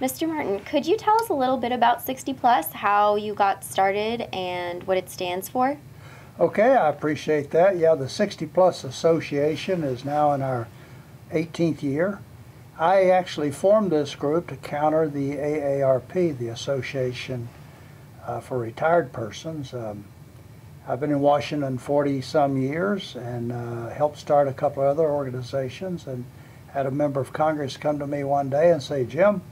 Mr. Martin, could you tell us a little bit about 60 Plus, how you got started and what it stands for? Okay, I appreciate that. Yeah, the 60 Plus Association is now in our 18th year. I actually formed this group to counter the AARP, the Association for Retired Persons. I've been in Washington 40-some years and helped start a couple of other organizations, and had a member of Congress come to me one day and say, "Jim,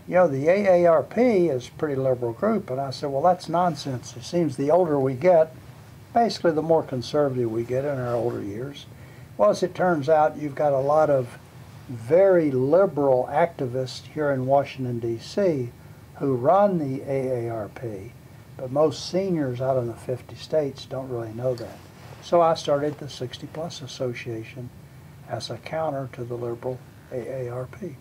you know, the AARP is a pretty liberal group." And I said, "Well, that's nonsense. It seems the older we get, basically the more conservative we get in our older years." Well, as it turns out, you've got a lot of very liberal activists here in Washington, D.C. who run the AARP, but most seniors out in the 50 states don't really know that. So I started the 60 Plus Association as a counter to the liberal AARP.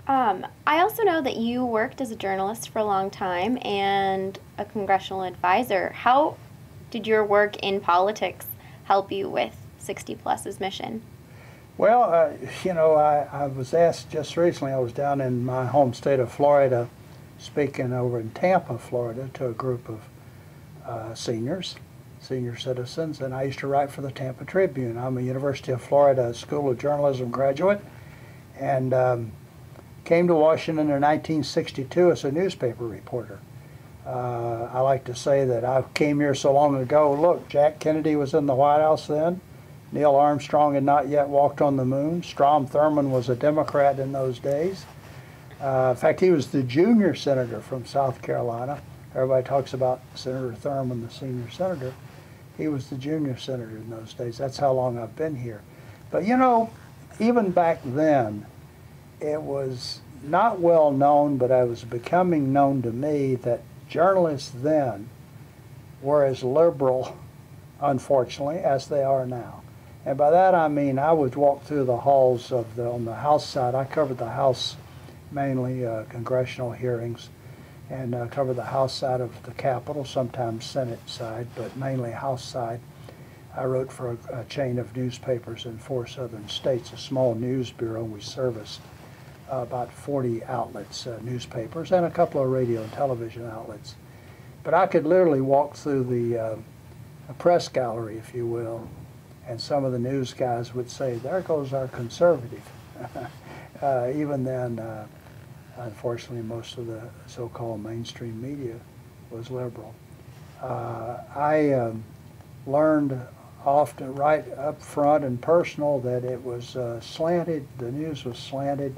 I also know that you worked as a journalist for a long time and a congressional advisor. How did your work in politics help you with 60 Plus's mission? Well, you know, I was asked just recently, I was down in my home state of Florida speaking over in Tampa, Florida, to a group of senior citizens, and I used to write for the Tampa Tribune. I'm a University of Florida School of Journalism graduate, and came to Washington in 1962 as a newspaper reporter. I like to say that I came here so long ago. Look, Jack Kennedy was in the White House then. Neil Armstrong had not yet walked on the moon. Strom Thurmond was a Democrat in those days. In fact, he was the junior senator from South Carolina. Everybody talks about Senator Thurmond, the senior senator. He was the junior senator in those days. That's how long I've been here. But you know, even back then, it was not well known, but it was becoming known to me that journalists then were as liberal, unfortunately, as they are now. And by that I mean I would walk through the halls of on the House side. I covered the House mainly, congressional hearings, and covered the House side of the Capitol, sometimes Senate side, but mainly House side. I wrote for a chain of newspapers in 4 southern states, a small news bureau. We serviced about 40 outlets, newspapers, and a couple of radio and television outlets. But I could literally walk through the press gallery, if you will, and some of the news guys would say, "There goes our conservative." Even then, unfortunately, most of the so-called mainstream media was liberal. I learned often, right up front and personal, that it was slanted, the news was slanted,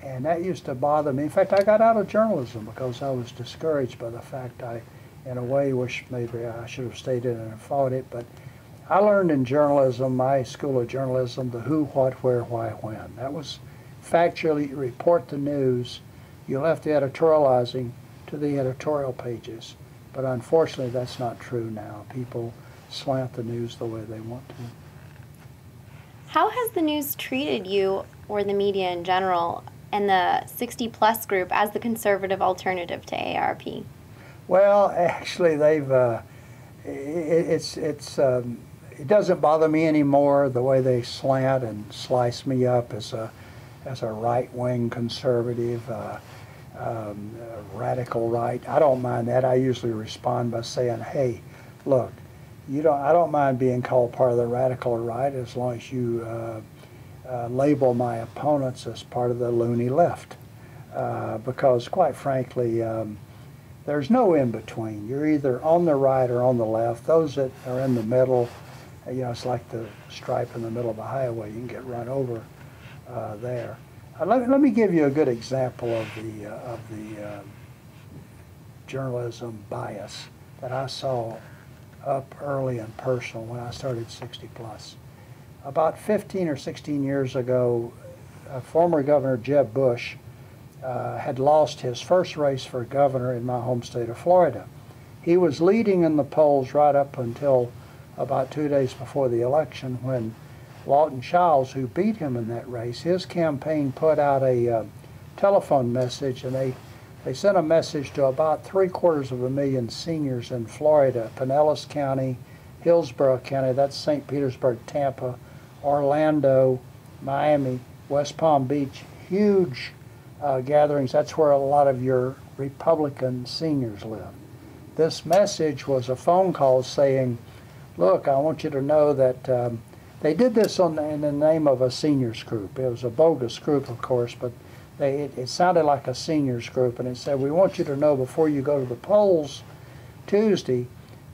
and that used to bother me. In fact, I got out of journalism because I was discouraged by the fact I, in a way, wish maybe I should have stayed in and fought it, but I learned in journalism, my school of journalism, the who, what, where, why, when. That was factually report the news. You left the editorializing to the editorial pages. But unfortunately, that's not true now. People slant the news the way they want to. How has the news treated you, or the media in general, and the 60 Plus group as the conservative alternative to AARP? Well, actually, they've it doesn't bother me anymore the way they slant and slice me up as a right-wing conservative, radical right. I don't mind that. I usually respond by saying, "Hey, look, I don't mind being called part of the radical right as long as you label my opponents as part of the loony left," because quite frankly, there's no in between. You're either on the right or on the left. Those that are in the middle, you know, it's like the stripe in the middle of the highway. You can get run over there. Let me give you a good example of the journalism bias that I saw up early and personal when I started 60 Plus. About 15 or 16 years ago, former Governor Jeb Bush had lost his first race for governor in my home state of Florida. He was leading in the polls right up until about 2 days before the election, when Lawton Childs, who beat him in that race, his campaign put out a telephone message, and they sent a message to about 750,000 seniors in Florida, Pinellas County, Hillsborough County, that's St. Petersburg, Tampa, Orlando, Miami, West Palm Beach, huge gatherings, that's where a lot of your Republican seniors live. This message was a phone call saying, look, I want you to know that they did this in the name of a seniors group. It was a bogus group, of course, but it sounded like a seniors group, and it said, we want you to know before you go to the polls Tuesday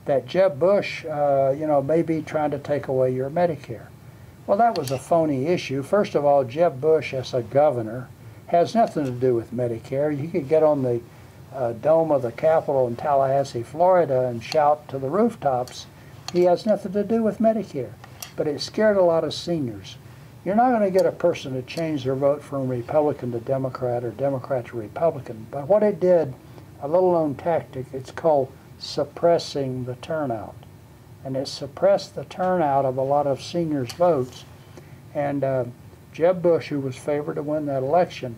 that Jeb Bush, may be trying to take away your Medicare. Well, that was a phony issue. First of all, Jeb Bush, as a governor, has nothing to do with Medicare. You could get on the dome of the Capitol in Tallahassee, Florida, and shout to the rooftops. He has nothing to do with Medicare. But it scared a lot of seniors. You're not going to get a person to change their vote from Republican to Democrat or Democrat to Republican. But what it did, a little-known tactic, it's called suppressing the turnout. And it suppressed the turnout of a lot of seniors' votes. And Jeb Bush, who was favored to win that election,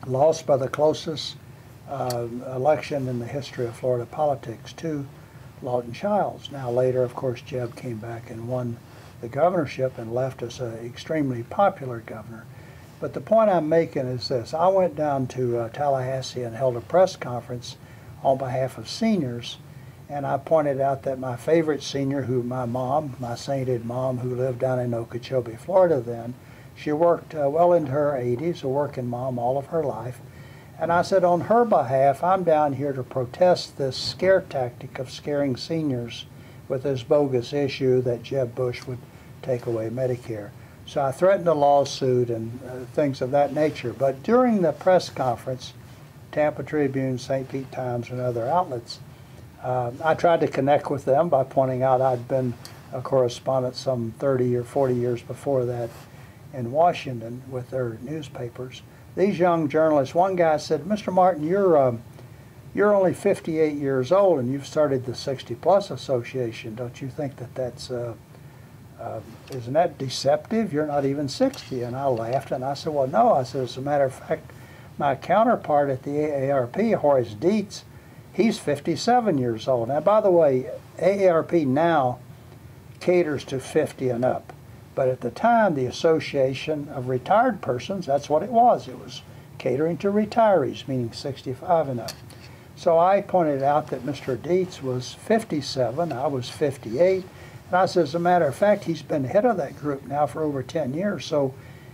lost by the closest election in the history of Florida politics to Lawton Childs. Now later, of course, Jeb came back and won the governorship and left us an extremely popular governor. But the point I'm making is this. I went down to Tallahassee and held a press conference on behalf of seniors, and I pointed out that my favorite senior, who my sainted mom, who lived down in Okeechobee, Florida then, she worked well into her 80s, a working mom all of her life. And I said, on her behalf, I'm down here to protest this scare tactic of scaring seniors with this bogus issue that Jeb Bush would take away Medicare. So I threatened a lawsuit and things of that nature. But during the press conference, Tampa Tribune, St. Pete Times, and other outlets, I tried to connect with them by pointing out I'd been a correspondent some 30 or 40 years before that in Washington with their newspapers. These young journalists, one guy said, Mr. Martin, you're only 58 years old and you've started the 60 Plus Association. Don't you think that that's, isn't that deceptive? You're not even 60. And I laughed and I said, well, no. I said, as a matter of fact, my counterpart at the AARP, Horace Dietz, he's 57 years old. Now, by the way, AARP now caters to 50 and up. But at the time, the Association of Retired Persons, that's what it was. It was catering to retirees, meaning 65 and up. So I pointed out that Mr. Dietz was 57, I was 58, and I said, as a matter of fact, he's been head of that group now for over 10 years. So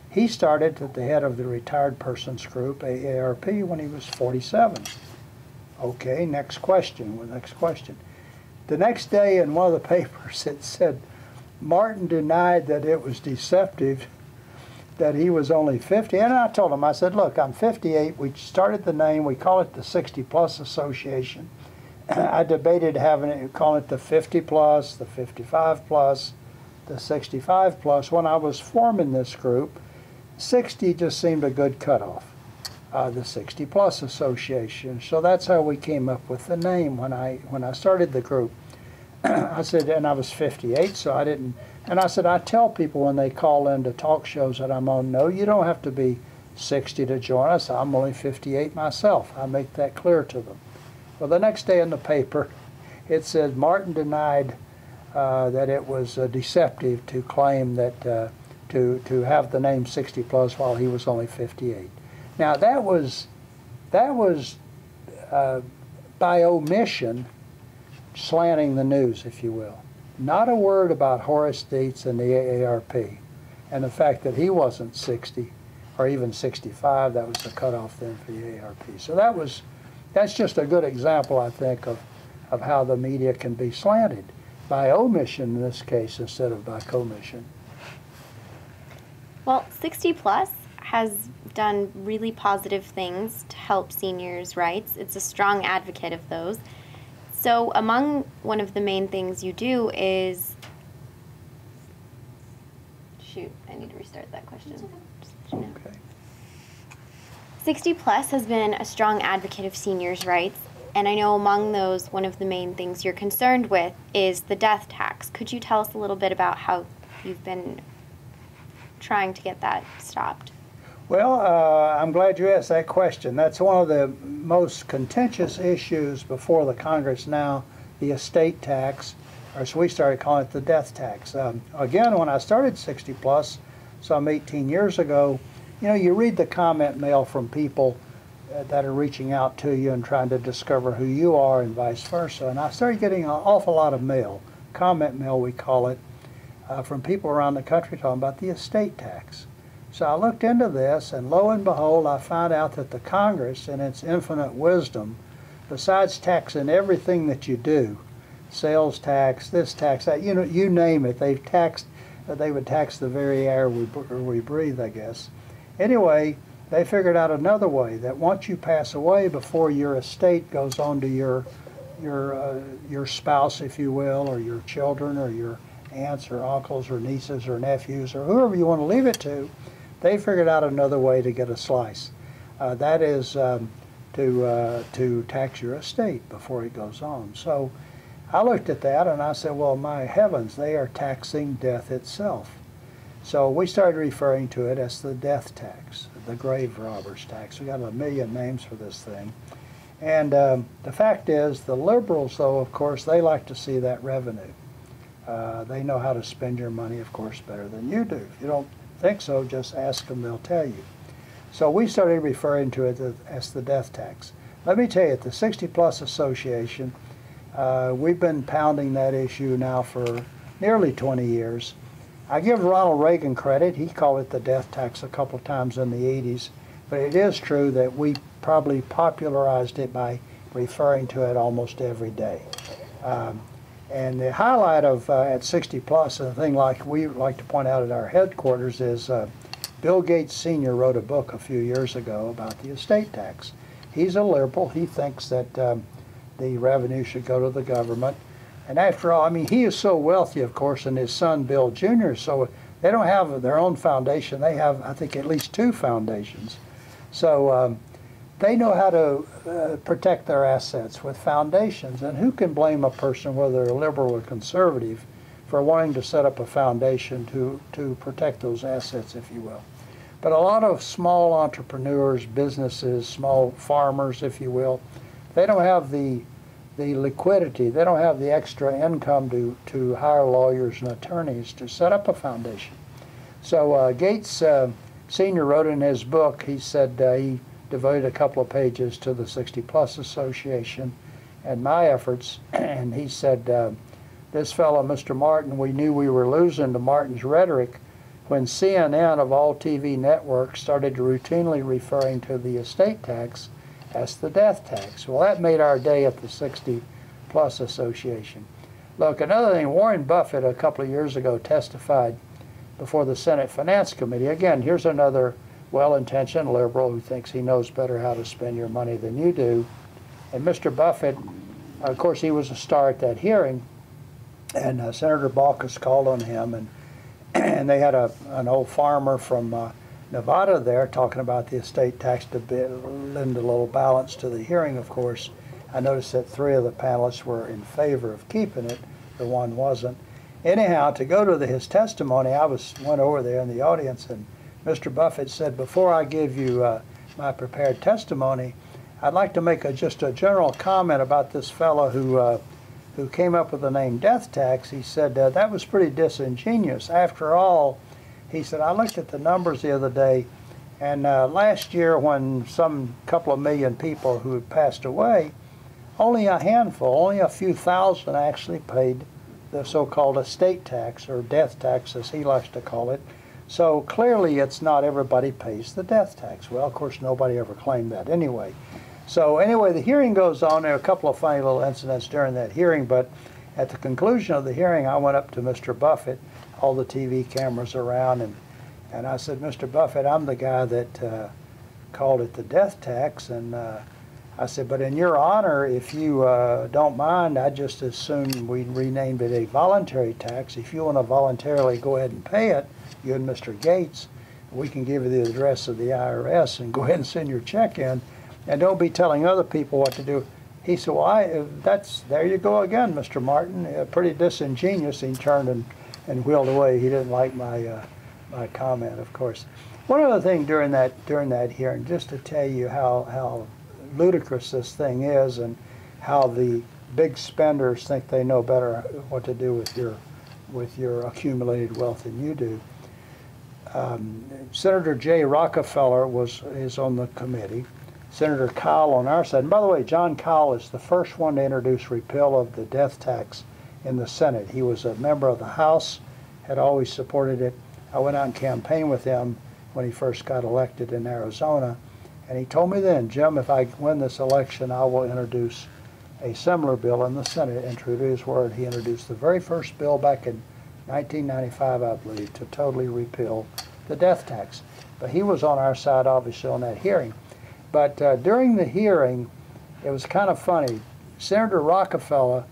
he started at the head of the Retired Persons Group, AARP, when he was 47. Okay, next question. The next day in one of the papers it said, Martin denied that it was deceptive, that he was only 50. And I told him, I said, look, I'm 58. We started the name. We call it the 60 Plus Association. I debated calling it the 50 Plus, the 55 Plus, the 65 Plus. When I was forming this group, 60 just seemed a good cutoff, the 60 Plus Association. So that's how we came up with the name when I started the group. I said, and I was 58, so I didn't. And I said, I tell people when they call in to talk shows that I'm on, no, you don't have to be 60 to join us. I'm only 58 myself. I make that clear to them. Well, the next day in the paper, it said Martin denied that it was deceptive to claim that to have the name 60 Plus while he was only 58. Now that was by omission slanting the news, if you will. Not a word about Horace Dietz and the AARP and the fact that he wasn't 60 or even 65. That was the cutoff then for the AARP. So that's just a good example, I think, of how the media can be slanted by omission in this case instead of by commission. Well, 60 Plus has done really positive things to help seniors' rights. It's a strong advocate of those. So among one of the main things you do is, shoot, I need to restart that question. Okay. 60 Plus has been a strong advocate of seniors' rights, and I know among those, one of the main things you're concerned with is the death tax. Could you tell us a little bit about how you've been trying to get that stopped? Well, I'm glad you asked that question. That's one of the most contentious issues before the Congress now, the estate tax, or so we started calling it the death tax. Again, when I started 60 Plus, some 18 years ago, you know, you read the comment mail from people that are reaching out to you and trying to discover who you are and vice versa. And I started getting an awful lot of mail, comment mail we call it, from people around the country talking about the estate tax. So I looked into this, and lo and behold, I found out that the Congress, in its infinite wisdom, besides taxing everything that you do, sales tax, this tax, that, you know, you name it, they would tax the very air we breathe, I guess. Anyway, they figured out another way, that once you pass away, before your estate goes on to your spouse, if you will, or your children, or your aunts or uncles or nieces or nephews, or whoever you want to leave it to, they figured out another way to get a slice. That is to tax your estate before it goes on. So I looked at that and I said, well, my heavens, they are taxing death itself. So we started referring to it as the death tax, the grave robbers tax. We got a million names for this thing. And the fact is, the liberals, though, of course, they like to see that revenue. They know how to spend your money, of course, better than you do. If you don't think so, just ask them, they'll tell you. So we started referring to it as the death tax. Let me tell you, at the 60 Plus Association, we've been pounding that issue now for nearly 20 years. I give Ronald Reagan credit. He called it the death tax a couple of times in the 80s. But it is true that we probably popularized it by referring to it almost every day. And the highlight of at 60 Plus, and the thing like we like to point out at our headquarters, is Bill Gates Sr. wrote a book a few years ago about the estate tax. He's a liberal. He thinks that the revenue should go to the government. And after all, I mean, he is so wealthy, of course, and his son, Bill Jr., so they don't have their own foundation. They have, I think, at least 2 foundations. So they know how to protect their assets with foundations. And who can blame a person, whether they're liberal or conservative, for wanting to set up a foundation to protect those assets, if you will. But a lot of small entrepreneurs, businesses, small farmers, if you will, they don't have the liquidity, they don't have the extra income to hire lawyers and attorneys to set up a foundation. So Gates Sr. wrote in his book, he said he devoted a couple of pages to the 60 Plus Association and my efforts, and he said, this fellow, Mr. Martin, we knew we were losing to Martin's rhetoric when CNN, of all TV networks, started routinely referring to the estate tax as the death tax. Well, that made our day at the 60 Plus Association. Look, another thing, Warren Buffett a couple of years ago testified before the Senate Finance Committee. Again, here's another well-intentioned liberal who thinks he knows better how to spend your money than you do. And Mr. Buffett, of course, he was a star at that hearing, and Senator Baucus called on him, and they had an old farmer from Nevada there talking about the estate tax to lend a little balance to the hearing, of course. I noticed that 3 of the panelists were in favor of keeping it, the one wasn't. Anyhow, to go to his testimony, I went over there in the audience, and Mr. Buffett said, before I give you my prepared testimony, I'd like to make just a general comment about this fellow who came up with the name death tax. He said that was pretty disingenuous. After all, he said, I looked at the numbers the other day, and last year when some couple of million people who had passed away, only a handful, only a few thousand actually paid the so-called estate tax, or death tax as he likes to call it. So clearly it's not everybody pays the death tax. Well, of course, nobody ever claimed that anyway. So anyway, the hearing goes on. There are a couple of funny little incidents during that hearing, but at the conclusion of the hearing, I went up to Mr. Buffett, all the TV cameras around, and I said, Mr. Buffett, I'm the guy that called it the death tax, and I said, but in your honor, if you don't mind, I'd just as soon we renamed it a voluntary tax. If you want to voluntarily go ahead and pay it, you and Mr. Gates, we can give you the address of the IRS and go ahead and send your check in, and don't be telling other people what to do. He said, well, there you go again, Mr. Martin. Pretty disingenuous. He turned and wheeled away. He didn't like my comment, of course. One other thing during that hearing, just to tell you how ludicrous this thing is, and how the big spenders think they know better what to do with your accumulated wealth than you do. Senator Jay Rockefeller is on the committee. Senator Kyle on our side. And by the way, John Kyle is the first one to introduce repeal of the death tax in the Senate. He was a member of the House, had always supported it. I went out and campaigned with him when he first got elected in Arizona. And he told me then, Jim, if I win this election, I will introduce a similar bill in the Senate. And true to his word, he introduced the very first bill back in 1995, I believe, to totally repeal the death tax. But he was on our side, obviously, on that hearing. But during the hearing, it was kind of funny. Senator Rockefeller,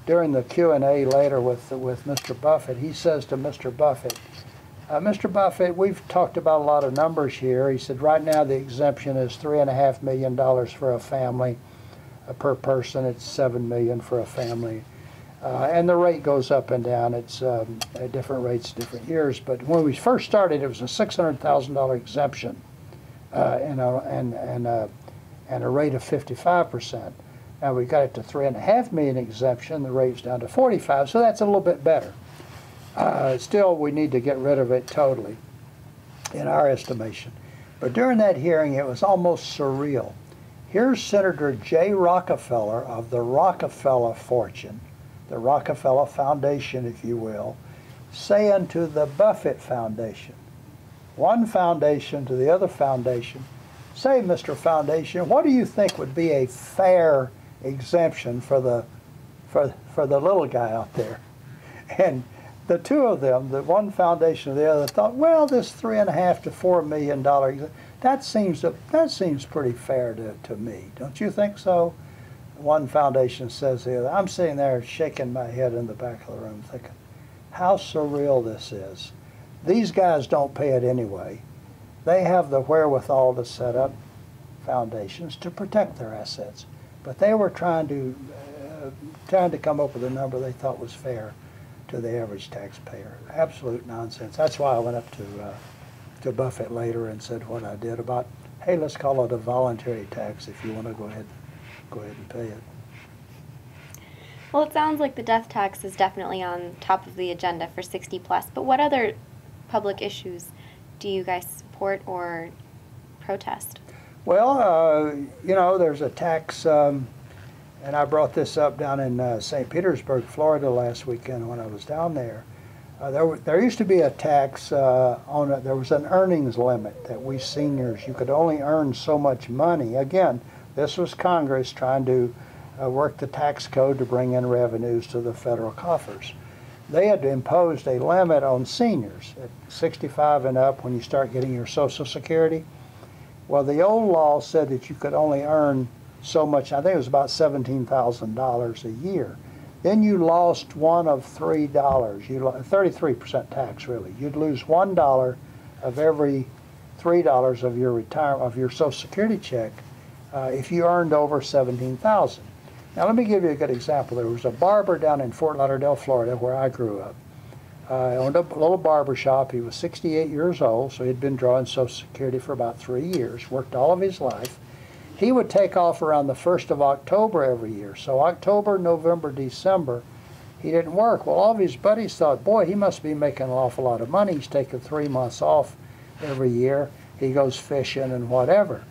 during the Q&A later with Mr. Buffett, he says to Mr. Buffett, Mr. Buffett, we've talked about a lot of numbers here. He said, right now the exemption is $3.5 million for a family. Per person, it's $7 million for a family. And the rate goes up and down. It's at different rates, different years. But when we first started, it was a $600,000 exemption and a rate of 55%. Now we got it to $3.5 million exemption. The rate's down to 45, so that's a little bit better. Still, we need to get rid of it totally, in our estimation. But during that hearing, it was almost surreal. Here's Senator Jay Rockefeller of the Rockefeller fortune, the Rockefeller Foundation, if you will, saying to the Buffett Foundation, one foundation to the other foundation, say, Mr. Foundation, what do you think would be a fair exemption for the little guy out there? And the two of them, the one foundation and the other, thought, well, this $3.5 to $4 million, that seems pretty fair to me. Don't you think so? One foundation says the other. I'm sitting there shaking my head in the back of the room thinking, how surreal this is. These guys don't pay it anyway. They have the wherewithal to set up foundations to protect their assets. But they were trying to come up with a number they thought was fair to the average taxpayer. Absolute nonsense. That's why I went up to Buffett later and said what I did about, hey, let's call it a voluntary tax if you want to go ahead and pay it. Well, it sounds like the death tax is definitely on top of the agenda for 60 plus, but what other public issues do you guys support or protest? Well, you know, there's a tax, and I brought this up down in St. Petersburg, Florida last weekend when I was down there. There used to be a tax there was an earnings limit that we seniors, you could only earn so much money. Again, this was Congress trying to work the tax code to bring in revenues to the federal coffers. They had imposed a limit on seniors at 65 and up when you start getting your Social Security. Well, the old law said that you could only earn so much, I think it was about $17,000 a year. Then you lost one of $3. 33% tax, really. You'd lose $1 of every $3 of your Social Security check if you earned over $17,000. Now, let me give you a good example. There was a barber down in Fort Lauderdale, Florida, where I grew up. Owned a little barber shop. He was 68 years old, so he'd been drawing Social Security for about 3 years, worked all of his life. He would take off around the 1st of October every year. So October, November, December, he didn't work. Well, all of his buddies thought, boy, he must be making an awful lot of money. He's taking 3 months off every year. He goes fishing and whatever.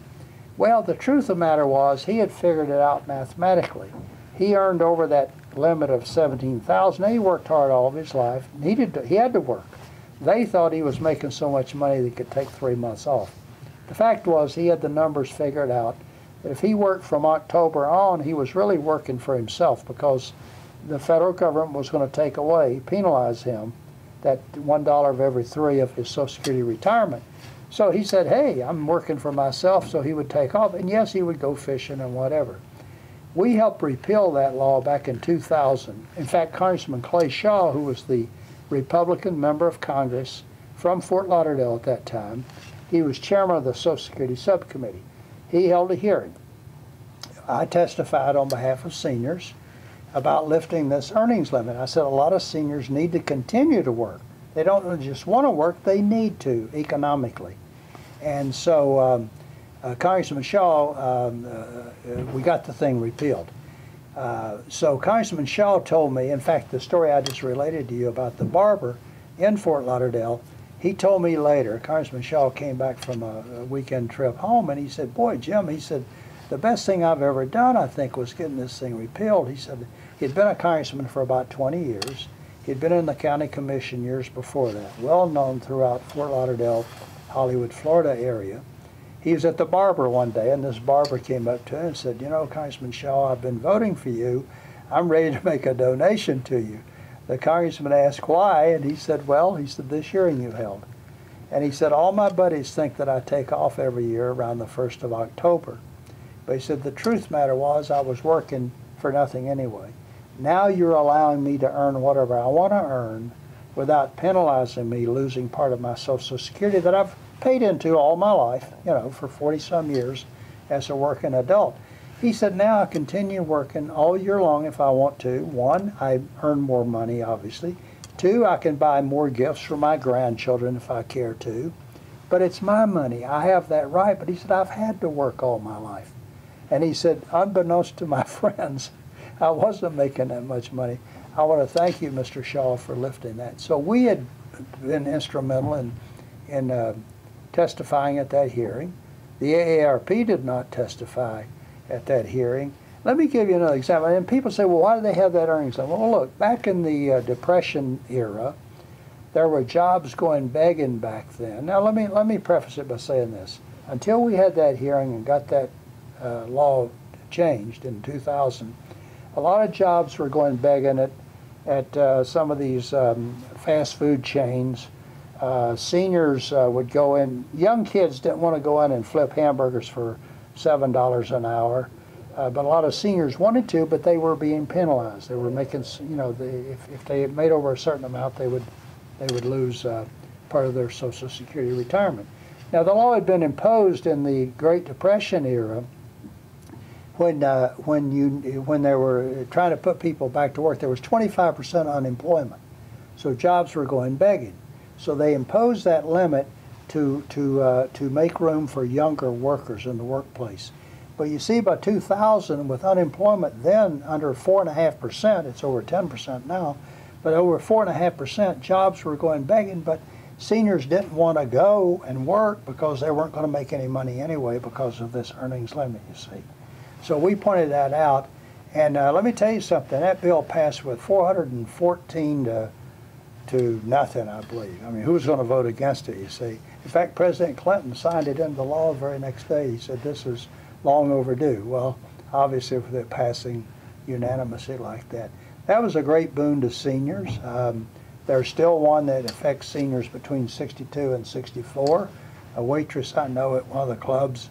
Well, the truth of the matter was he had figured it out mathematically. He earned over that limit of $17,000. He worked hard all of his life. He had to work. They thought he was making so much money that he could take 3 months off. The fact was he had the numbers figured out that if he worked from October on, he was really working for himself because the federal government was going to take away, penalize him, that $1 of every 3 of his Social Security retirement. So he said, hey, I'm working for myself, so he would take off. And yes, he would go fishing and whatever. We helped repeal that law back in 2000. In fact, Congressman Clay Shaw, who was the Republican member of Congress from Fort Lauderdale at that time, he was chairman of the Social Security Subcommittee. He held a hearing. I testified on behalf of seniors about lifting this earnings limit. I said a lot of seniors need to continue to work. They don't just want to work, they need to economically. And so Congressman Shaw, we got the thing repealed. So Congressman Shaw told me, in fact, the story I just related to you about the barber in Fort Lauderdale, He told me later, Congressman Shaw came back from a weekend trip home, and he said, boy, Jim, he said, the best thing I've ever done, I think, was getting this thing repealed. He said he'd been a congressman for about 20 years. He'd been in the county commission years before that, well known throughout Fort Lauderdale, Hollywood, Florida area. He was at the barber one day, and this barber came up to him and said, you know, Congressman Shaw, I've been voting for you. I'm ready to make a donation to you. The congressman asked why, and he said, well, he said, this hearing you held. And he said, all my buddies think that I take off every year around the 1st of October. But he said, the truth matter was I was working for nothing anyway. Now you're allowing me to earn whatever I want to earn without penalizing me losing part of my Social Security that I've paid into all my life, you know, for 40-some years as a working adult. He said, now I continue working all year long if I want to. One, I earn more money, obviously. Two, I can buy more gifts for my grandchildren if I care to. But it's my money. I have that right. But he said, I've had to work all my life. And he said, unbeknownst to my friends, I wasn't making that much money. I want to thank you, Mr. Shaw, for lifting that. So we had been instrumental in testifying at that hearing. The AARP did not testify at that hearing. Let me give you another example. And people say, well, why do they have that earnings limit? Well, look, back in the Depression era, there were jobs going begging back then. Now, let me preface it by saying this. Until we had that hearing and got that law changed in 2000, a lot of jobs were going begging at some of these fast food chains. Seniors would go in. Young kids didn't want to go in and flip hamburgers for $7 an hour, but a lot of seniors wanted to, but they were being penalized. They were making, you know, if they made over a certain amount, they would lose part of their Social Security retirement. Now, the law had been imposed in the Great Depression era when they were trying to put people back to work. There was 25% unemployment, so jobs were going begging. So they imposed that limit to make room for younger workers in the workplace. But you see, by 2000, with unemployment then under 4.5%, it's over 10% now, but over 4.5%, jobs were going begging, but seniors didn't want to go and work because they weren't going to make any money anyway because of this earnings limit, you see. So we pointed that out, and let me tell you something, that bill passed with 414 to nothing, I believe. I mean, who's going to vote against it, you see? In fact, President Clinton signed it into law the very next day. He said this is long overdue. Well, obviously with it passing unanimously like that. That was a great boon to seniors. There's still one that affects seniors between 62 and 64. A waitress I know at one of the clubs,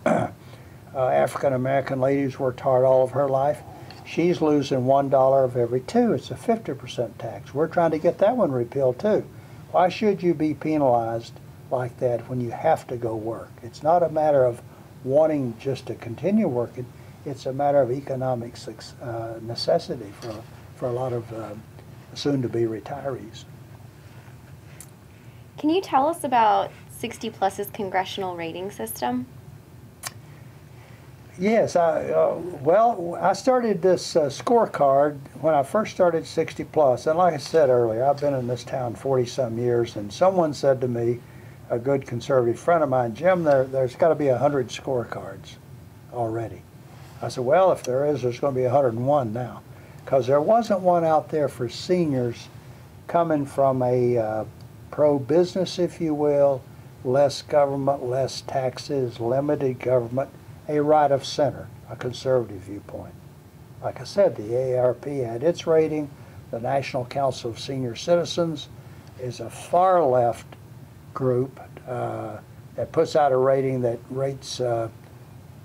African-American lady who's worked hard all of her life, she's losing $1 of every two. It's a 50% tax. We're trying to get that one repealed too. Why should you be penalized like that when you have to go work? It's not a matter of wanting just to continue working. It's a matter of economic necessity for a lot of soon-to-be retirees. Can you tell us about 60 Plus's congressional rating system? Yes, well, I started this scorecard when I first started 60 Plus, and like I said earlier, I've been in this town 40-some years, and someone said to me, a good conservative friend of mine, Jim, there's got to be 100 scorecards already. I said, well, if there is, there's going to be 101 now, because there wasn't one out there for seniors coming from a pro-business, if you will, less government, less taxes, limited government, a right of center, a conservative viewpoint. Like I said, the AARP had its rating. The National Council of Senior Citizens is a far left group that puts out a rating that rates,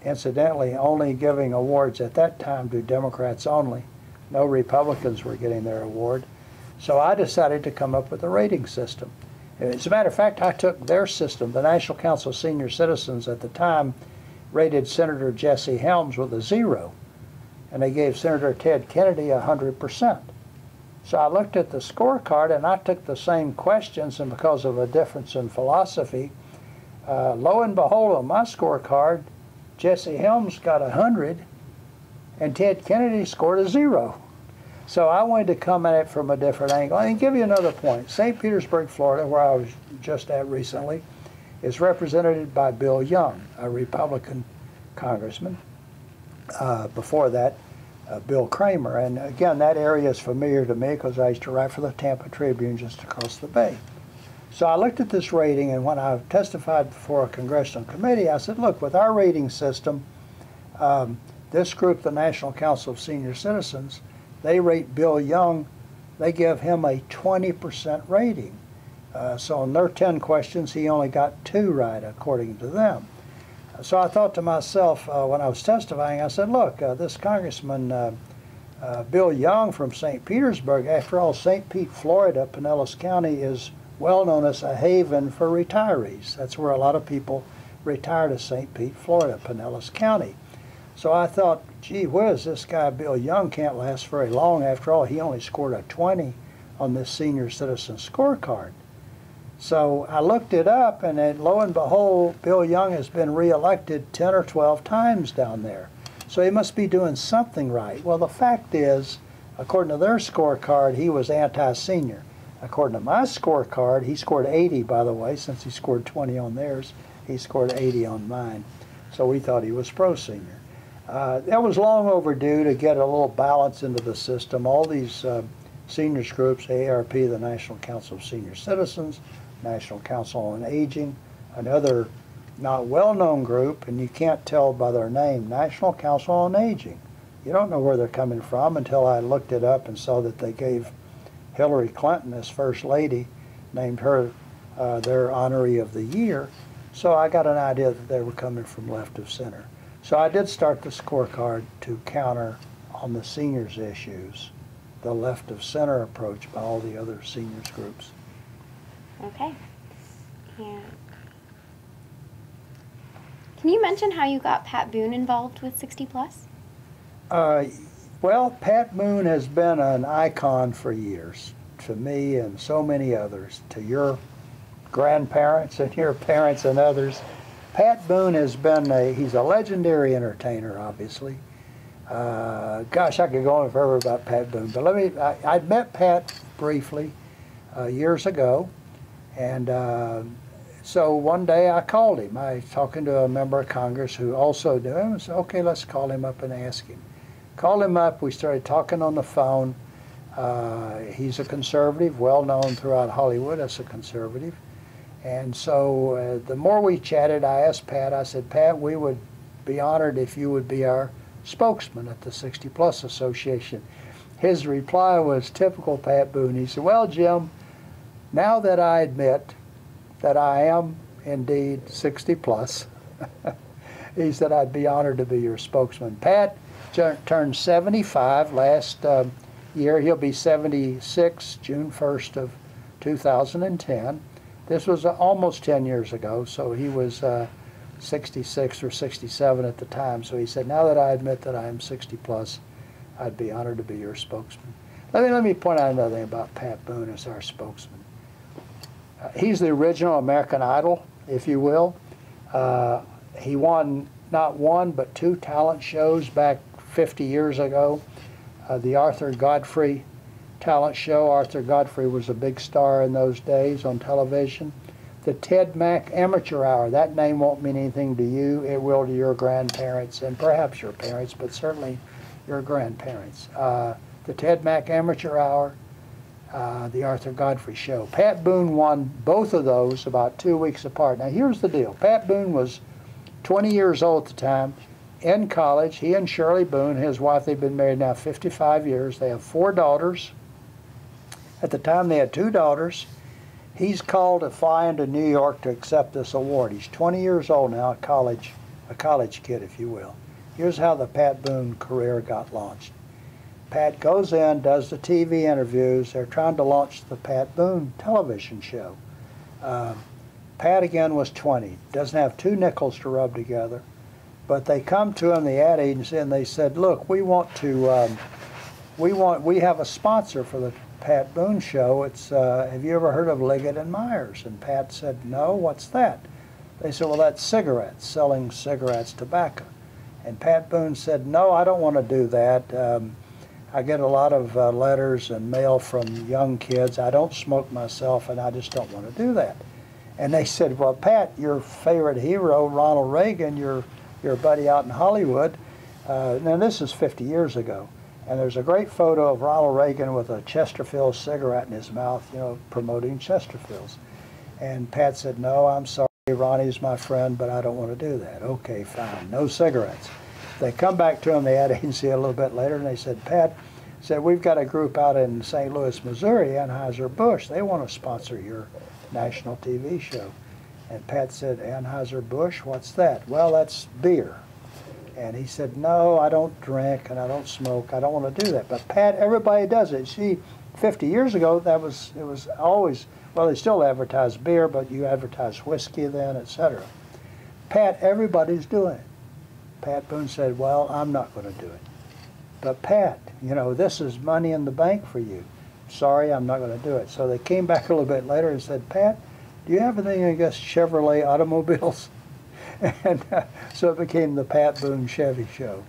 incidentally, only giving awards at that time to Democrats only. No Republicans were getting their award. So I decided to come up with a rating system. As a matter of fact, I took their system. The National Council of Senior Citizens at the time rated Senator Jesse Helms with a 0, and they gave Senator Ted Kennedy 100%. So I looked at the scorecard and I took the same questions, and because of a difference in philosophy, lo and behold, on my scorecard, Jesse Helms got 100 and Ted Kennedy scored a 0. So I wanted to come at it from a different angle. And give you another point. St. Petersburg, Florida, where I was just at recently, is represented by Bill Young, a Republican congressman. Before that, Bill Kramer. And again, that area is familiar to me because I used to write for the Tampa Tribune just across the bay. So I looked at this rating, and when I testified before a congressional committee, I said, look, with our rating system, this group, the National Council of Senior Citizens, they rate Bill Young, they give him a 20% rating. So in their 10 questions, he only got 2 right, according to them. So I thought to myself, when I was testifying, I said, look, this Congressman Bill Young from St. Petersburg, after all, St. Pete, Florida, Pinellas County, is well known as a haven for retirees. That's where a lot of people retire to St. Pete, Florida, Pinellas County. So I thought, gee whiz, this guy Bill Young can't last very long. After all, he only scored a 20 on this senior citizen scorecard. So I looked it up, and then, lo and behold, Bill Young has been reelected 10 or 12 times down there. So he must be doing something right. Well, the fact is, according to their scorecard, he was anti-senior. According to my scorecard, he scored 80, by the way. Since he scored 20 on theirs, he scored 80 on mine. So we thought he was pro-senior. That was long overdue to get a little balance into the system. All these seniors groups, AARP, the National Council of Senior Citizens, National Council on Aging, another not well-known group, and you can't tell by their name, National Council on Aging. You don't know where they're coming from until I looked it up and saw that they gave Hillary Clinton as First Lady, named her their honoree of the year. So I got an idea that they were coming from left of center. So I did start the scorecard to counter on the seniors issues, the left of center approach by all the other seniors groups. Okay. And can you mention how you got Pat Boone involved with 60 Plus? Well, Pat Boone has been an icon for years, to me and so many others, to your grandparents and your parents and others. Pat Boone has been he's a legendary entertainer, obviously. Gosh, I could go on forever about Pat Boone, but I'd met Pat briefly years ago, and so one day I called him. I was talking to a member of Congress who also knew him, and said, okay, let's call him up and ask him. Called him up, we started talking on the phone. He's a conservative, well known throughout Hollywood as a conservative. And so the more we chatted, I asked Pat, I said, Pat, we would be honored if you would be our spokesman at the 60 Plus Association. His reply was typical Pat Boone. He said, well, Jim, now that I admit that I am indeed 60 plus, he said, I'd be honored to be your spokesman. Pat turned 75 last year. He'll be 76 June 1st of 2010. This was almost 10 years ago, so he was 66 or 67 at the time. So he said, now that I admit that I am 60 plus, I'd be honored to be your spokesman. Let me point out another thing about Pat Boone as our spokesman. He's the original American Idol, if you will. He won not one, but 2 talent shows back 50 years ago. The Arthur Godfrey talent show. Arthur Godfrey was a big star in those days on television. The Ted Mack Amateur Hour, that name won't mean anything to you. It will to your grandparents and perhaps your parents, but certainly your grandparents. The Ted Mack Amateur Hour, the Arthur Godfrey Show. Pat Boone won both of those about 2 weeks apart. Now here's the deal. Pat Boone was 20 years old at the time, in college. He and Shirley Boone, his wife, they've been married now 55 years. They have 4 daughters. At the time they had 2 daughters. He's called to fly into New York to accept this award. He's 20 years old now, a college kid, if you will. Here's how the Pat Boone career got launched. Pat goes in, does the TV interviews. They're trying to launch the Pat Boone television show. Pat, again, was 20. Doesn't have 2 nickels to rub together. But they come to him, the ad agency, and they said, look, we have a sponsor for the Pat Boone show. It's, have you ever heard of Liggett & Myers? And Pat said, no, what's that? They said, well, that's cigarettes, selling cigarettes, tobacco. And Pat Boone said, no, I don't want to do that. I get a lot of letters and mail from young kids. I don't smoke myself, and I just don't want to do that. And they said, well, Pat, your favorite hero, Ronald Reagan, your buddy out in Hollywood, now this is 50 years ago, and there's a great photo of Ronald Reagan with a Chesterfield cigarette in his mouth, you know, promoting Chesterfields. And Pat said, no, I'm sorry, Ronnie's my friend, but I don't want to do that. Okay, fine, no cigarettes. They come back to him, the ad agency, a little bit later, and they said, Pat, we've got a group out in St. Louis, Missouri, Anheuser-Busch. They want to sponsor your national TV show. And Pat said, Anheuser-Busch, what's that? Well, that's beer. And he said, no, I don't drink and I don't smoke. I don't want to do that. But Pat, everybody does it. See, 50 years ago, it was always, well, they still advertise beer, but you advertise whiskey then, etc. Pat, everybody's doing it. Pat Boone said, well, I'm not going to do it. But Pat, you know, this is money in the bank for you. Sorry, I'm not going to do it. So they came back a little bit later and said, Pat, do you have anything against Chevrolet automobiles? And so it became the Pat Boone Chevy Show.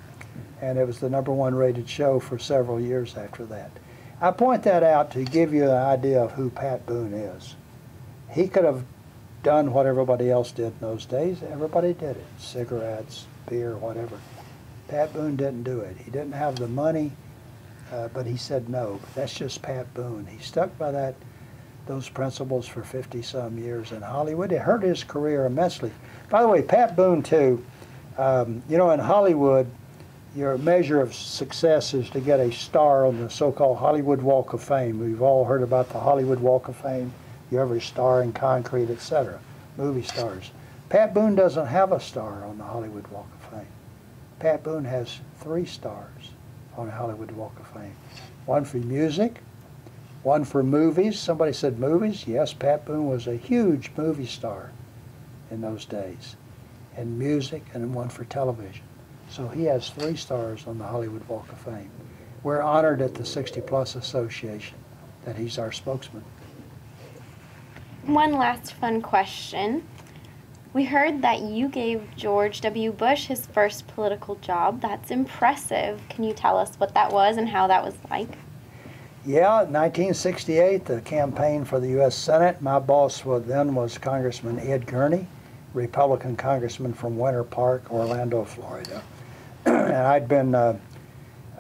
And it was the #1 rated show for several years after that. I point that out to give you an idea of who Pat Boone is. He could have done what everybody else did in those days. Everybody did it. Cigarettes, beer, whatever. Pat Boone didn't do it. He didn't have the money, but he said no. But that's just Pat Boone. He stuck by those principles for 50-some years in Hollywood. It hurt his career immensely. By the way, Pat Boone, too, you know, in Hollywood, your measure of success is to get a star on the so-called Hollywood Walk of Fame. We've all heard about the Hollywood Walk of Fame. You ever star in concrete, etc. Movie stars. Pat Boone doesn't have a star on the Hollywood Walk of Fame. Pat Boone has 3 stars on the Hollywood Walk of Fame. One for music, one for movies. Somebody said movies? Yes, Pat Boone was a huge movie star in those days. And music, and one for television. So he has 3 stars on the Hollywood Walk of Fame. We're honored at the 60 Plus Association that he's our spokesman. One last fun question. We heard that you gave George W. Bush his first political job. That's impressive. Can you tell us what that was and how that was like? Yeah, 1968, the campaign for the U.S. Senate. My boss then was Congressman Ed Gurney, Republican congressman from Winter Park, Orlando, Florida. And I'd been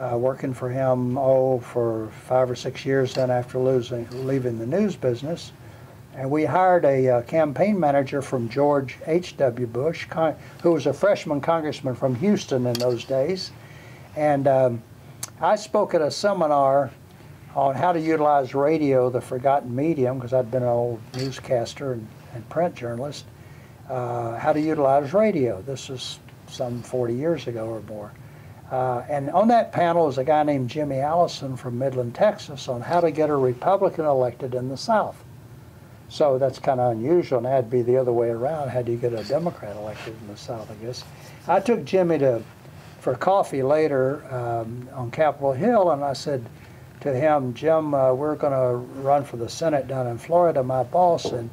working for him, for 5 or 6 years then after leaving the news business. And we hired a campaign manager from George H.W. Bush, who was a freshman congressman from Houston in those days. And I spoke at a seminar on how to utilize radio, the forgotten medium, because I'd been an old newscaster and print journalist, how to utilize radio. This is some 40 years ago or more. And on that panel was a guy named Jimmy Allison from Midland, Texas, on how to get a Republican elected in the South. So that's kind of unusual, and that'd be the other way around. How do you get a Democrat elected in the South, I guess? I took Jimmy for coffee later on Capitol Hill, and I said to him, Jim, we're going to run for the Senate down in Florida, my boss, and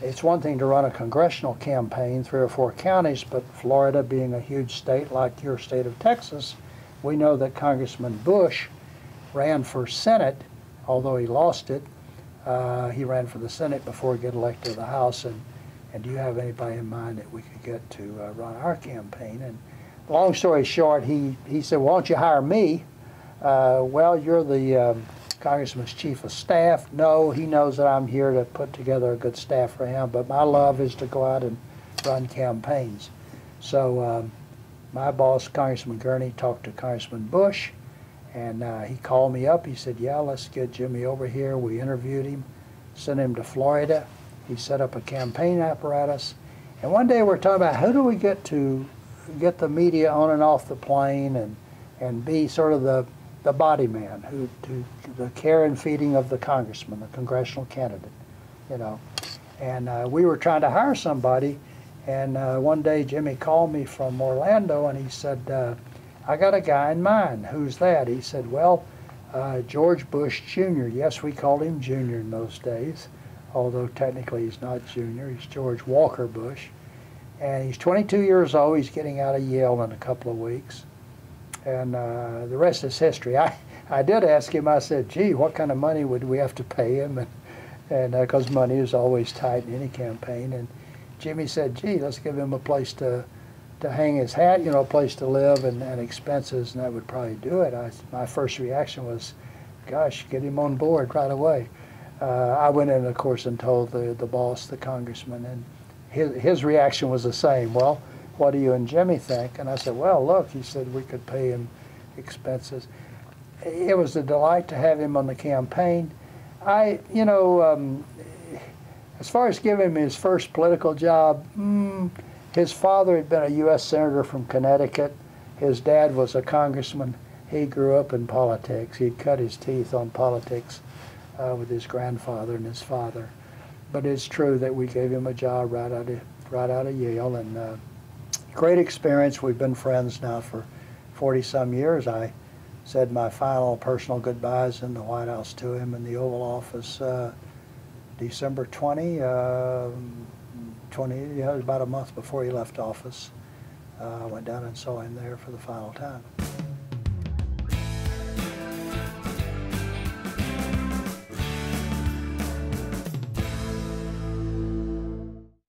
it's one thing to run a congressional campaign, 3 or 4 counties, but Florida being a huge state like your state of Texas, we know that Congressman Bush ran for Senate, although he lost it. He ran for the Senate before he got elected to the House, and do you have anybody in mind that we could get to run our campaign? And long story short, he said, why don't you hire me? Well, you're the Congressman's chief of staff. No, he knows that I'm here to put together a good staff for him, but my love is to go out and run campaigns. So my boss, Congressman Gurney, talked to Congressman Bush, and he called me up. He said, yeah, let's get Jimmy over here. We interviewed him, sent him to Florida. He set up a campaign apparatus. And one day we're talking about how do we get the media on and off the plane and be sort of the body man, the care and feeding of the congressman, the congressional candidate, you know. And we were trying to hire somebody, and one day Jimmy called me from Orlando, and he said, I got a guy in mind. Who's that? He said, well, George Bush Jr. Yes, we called him Jr. in those days, although technically he's not Jr. He's George Walker Bush. And he's 22 years old. He's getting out of Yale in a couple of weeks. And the rest is history. I did ask him, I said, gee, what kind of money would we have to pay him? And because money is always tight in any campaign. And Jimmy said, gee, let's give him a place to hang his hat, you know, a place to live and expenses, and that would probably do it. My first reaction was, gosh, get him on board right away. I went in, of course, and told the boss, the congressman, and his reaction was the same. Well, what do you and Jimmy think? And I said, well, look, he said we could pay him expenses. It was a delight to have him on the campaign. You know, as far as giving him his first political job, his father had been a U.S. Senator from Connecticut. His dad was a congressman. He grew up in politics. He'd cut his teeth on politics with his grandfather and his father. But it's true that we gave him a job right out of Yale, and great experience. We've been friends now for 40-some years. I said my final personal goodbyes in the White House to him in the Oval Office December 20, yeah, it was about a month before he left office. I went down and saw him there for the final time.